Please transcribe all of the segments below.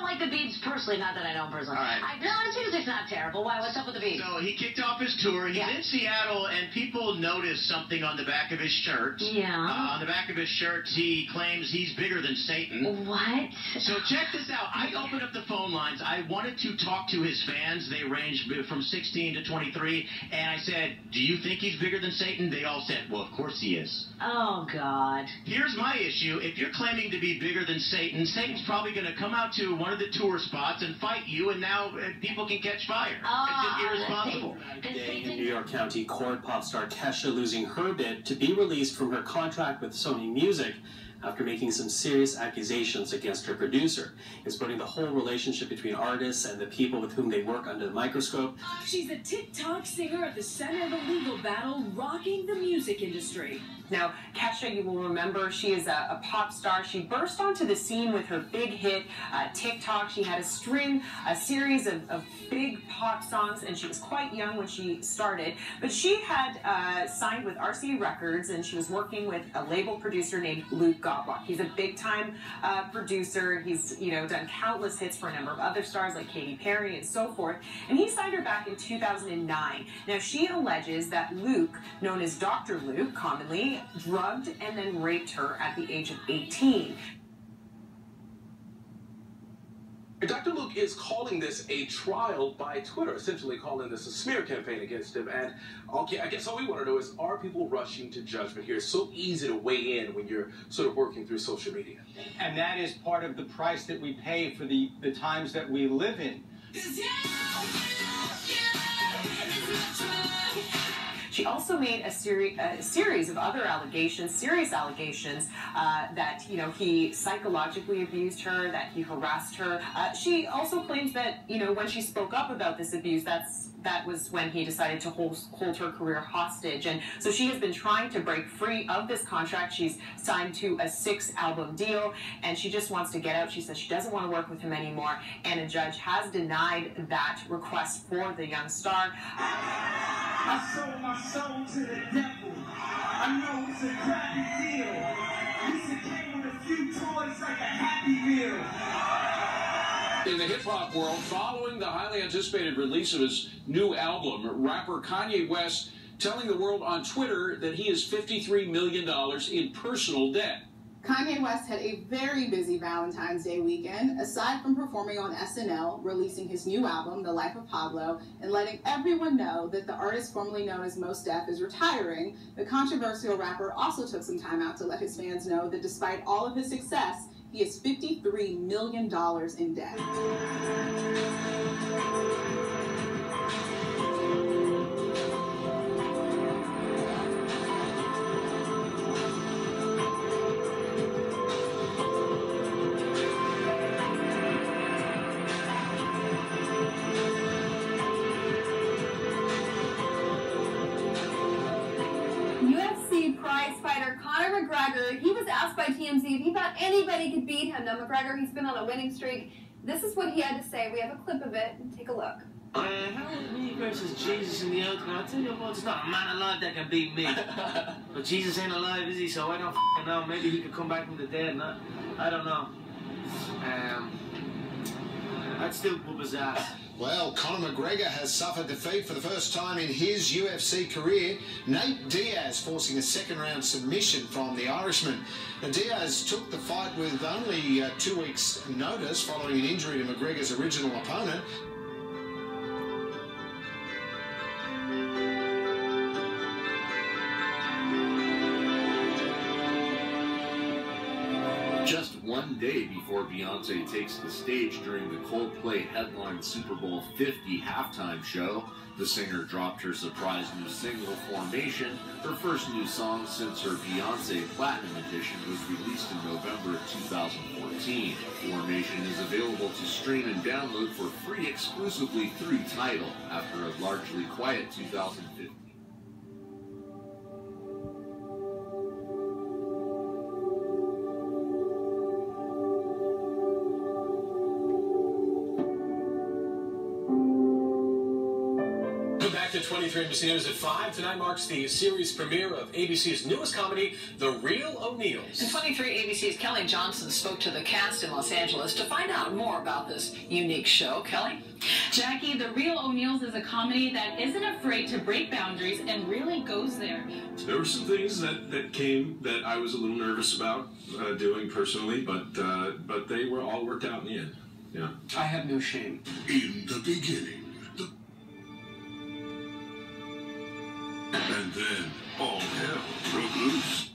like the Biebs personally, not that I know him personally. All right. No, his music's not terrible. Why? What's up with the Biebs? So he kicked off his tour. He's in Seattle, and people noticed something on the back of his shirt. Yeah. On the back of his shirt, he claims he's bigger than Satan. What? So check this out. I opened up the phone lines. I wanted to talk to his fans. They range from 16 to 23. And I said, do you think he's bigger than Satan? They all said, well, of course he is. Oh, God. Here's my issue. If you're claiming to be bigger than Satan, Satan's probably going to come out to one of the tour spots and fight you, and now people can catch fire. It's just irresponsible. Today in New York County Court, pop star Kesha losing her bid to be released from her contract with Sony Music after making some serious accusations against her producer. It's putting the whole relationship between artists and the people with whom they work under the microscope. She's a TikTok singer at the center of a legal battle, rocking the music industry. Now, Kesha, you will remember, she is a pop star. She burst onto the scene with her big hit, TikTok. She had a series of big pop songs, and she was quite young when she started. But she had signed with RCA Records, and she was working with a label producer named Luke Godlock. He's a big-time producer. He's, done countless hits for a number of other stars like Katy Perry and so forth. And he signed her back in 2009. Now, she alleges that Luke, known as Dr. Luke, commonly, drugged and then raped her at the age of 18. Dr. Luke is calling this a trial by Twitter, essentially calling this a smear campaign against him. And okay, I guess all we want to know is, are people rushing to judgment here? It's so easy to weigh in when you're sort of working through social media. And that is part of the price that we pay for the times that we live in. She also made a series of other allegations, serious allegations, that, he psychologically abused her, that he harassed her. She also claims that, when she spoke up about this abuse, that was when he decided to hold her career hostage. And so she has been trying to break free of this contract. She's signed to a 6-album deal, and she just wants to get out. She says she doesn't want to work with him anymore, and a judge has denied that request for the young star. I sold my soul to the devil. I know it's a crappy deal. This came with a few toys like a Happy Meal. In the hip-hop world, following the highly anticipated release of his new album, rapper Kanye West telling the world on Twitter that he is $53 million in personal debt. Kanye West had a very busy Valentine's Day weekend. Aside from performing on SNL, releasing his new album, The Life of Pablo, and letting everyone know that the artist formerly known as Mos Def is retiring, the controversial rapper also took some time out to let his fans know that despite all of his success, he is $53 million in debt. UFC prize fighter Conor McGregor, he was asked by TMZ if he thought anybody could beat him. Now, McGregor, he's been on a winning streak. This is what he had to say. We have a clip of it. Take a look. How is me versus Jesus in the octagon? I tell you what, there's not a man alive that can beat me. But Jesus ain't alive, is he? So I don't know. Maybe he could come back from the dead. I don't know. I'd still whoop his ass. Well, Conor McGregor has suffered defeat for the first time in his UFC career. Nate Diaz forcing a second-round submission from the Irishman. Now, Diaz took the fight with only 2 weeks' notice following an injury to McGregor's original opponent. Just one day before Beyoncé takes the stage during the Coldplay headlined Super Bowl 50 halftime show, the singer dropped her surprise new single, Formation, her first new song since her Beyoncé Platinum Edition was released in November of 2014. Formation is available to stream and download for free exclusively through Tidal after a largely quiet 2015. Back to 23 NBC News at 5. Tonight marks the series premiere of ABC's newest comedy, The Real O'Neills. And 23 ABC's Kelly Johnson spoke to the cast in Los Angeles to find out more about this unique show. Kelly? Jackie, The Real O'Neills is a comedy that isn't afraid to break boundaries and really goes there. There were some things that came that I was a little nervous about doing personally, but they were all worked out in the end. Yeah. I have no shame. In the beginning, and then all hell broke loose.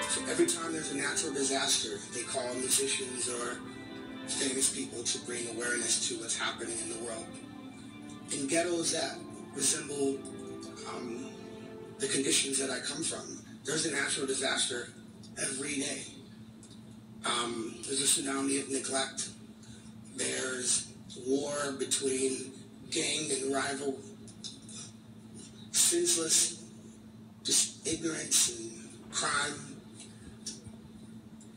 So every time there's a natural disaster, they call musicians or famous people to bring awareness to what's happening in the world. In ghettos that resemble the conditions that I come from, there's a natural disaster every day. There's a tsunami of neglect. There's war between gang and rival, senseless, just ignorance and crime.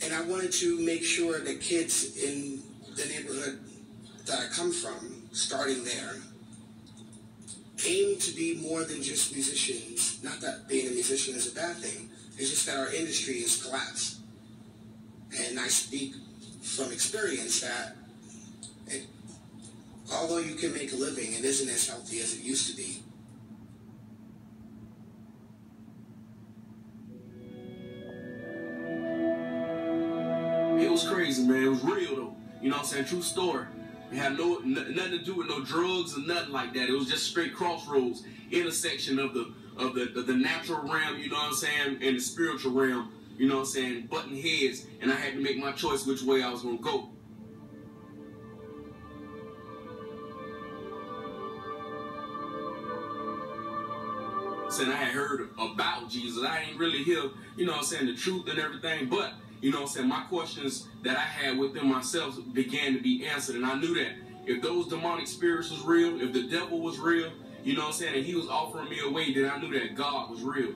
And I wanted to make sure that kids in the neighborhood that I come from, starting there, aim to be more than just musicians. Not that being a musician is a bad thing. It's just that our industry is collapsed. And I speak from experience that although you can make a living, it isn't as healthy as it used to be. It was crazy, man. It was real, though. You know what I'm saying? True story. It had nothing to do with no drugs or nothing like that. It was just straight crossroads, intersection of the natural realm, you know what I'm saying, and the spiritual realm, you know what I'm saying, butting heads, and I had to make my choice which way I was going to go. Saying I had heard about Jesus. I ain't really hear, you know what I'm saying, the truth and everything, but you know what I'm saying, my questions that I had within myself began to be answered, and I knew that if those demonic spirits was real, if the devil was real, you know what I'm saying, and he was offering me a way, then I knew that God was real.